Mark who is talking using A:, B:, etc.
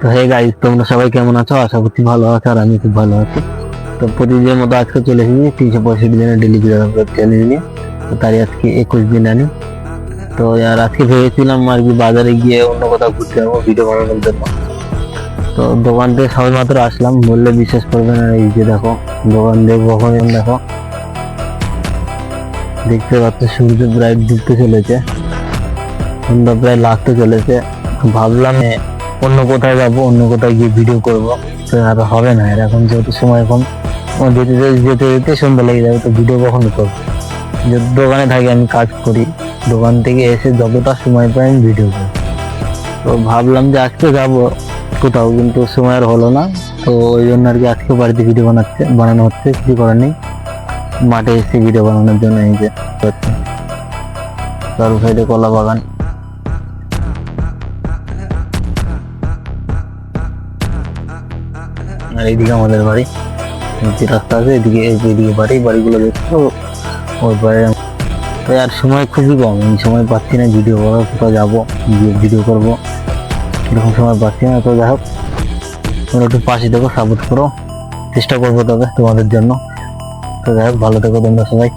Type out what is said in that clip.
A: তো hey guys, তোমরা সবাই কেমন আছো? আশা করছি ভালো আছো, আর আমি খুব ভালো আছি। তো প্রতিদিনের মতো আজকে চলে এসেছি 365 দিনের ডেলি ভিডিও আপলোড চ্যালেঞ্জ নিয়ে। তো তারই আজকে 21 দিন আনি। তো আর আজকে ভেবেছিলাম আর কি বাজারে গিয়ে অন্য কোথাও ঘুরতে যাবো ভিডিও বানানোর জন্য। তো দোকান থেকে সবাই মাত্র আসলাম, বললে বিশ্বাস করবে না। এই যে দেখো দোকান দিয়ে কখন দেখো, দেখতে পাচ্ছ সূর্য প্রায় ডুবতে চলেছে, সন্ধ্যা প্রায় লাগতে চলেছে। ভাবলাম অন্য কোথায় যাবো, অন্য কোথায় গিয়ে ভিডিও করবো। তো আর হবে না, আর এখন যেহেতু সময় কম, যেতে যেতে যেতে সন্ধ্যা লেগে যাবে, তো ভিডিও কখনো করবো? যেহেতু দোকানে থাকি, আমি কাজ করি, দোকান থেকে এসে যতটা সময় পাই আমি ভিডিও করি। তো ভাবলাম যে আজকে যাবো কোথাও, কিন্তু সময় আর হলো না। তো ওই জন্য আর কি আজকে বাড়িতে ভিডিও বানানো হচ্ছে, কিছু করার নেই। মাঠে এসে ভিডিও বানানোর জন্য এই যে চারু সাইডে কলা বাগান, আর এইদিকে আমাদের বাড়ি। যে রাস্তা আছে এদিকে, এইদিকে বাড়িগুলো দেখছো ওই পারে। তো আর সময় খুবই কম, এই সময় পাচ্ছি না ভিডিও করার, কোথাও যাবো গিয়ে ভিডিও করবো, এরকম সময় পাচ্ছি না। তো যাই হোক, তোমরা একটু পাশে দেখো, সাপোর্ট করো, চেষ্টা করবো তবে তোমাদের জন্য। তো যাই হোক, ভালো থেকো তোমরা সবাই।